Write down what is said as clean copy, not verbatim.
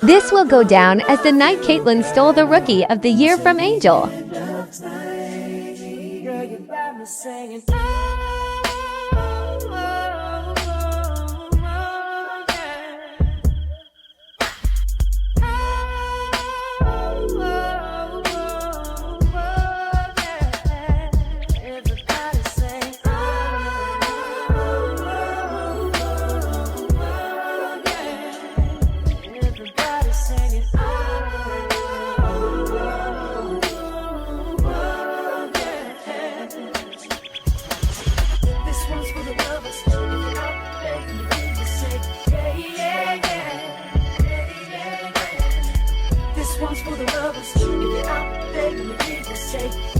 This will go down as the night Caitlyn stole the Rookie of the Year from Angel. This one's for the lovers. If you're out there, let me hear you say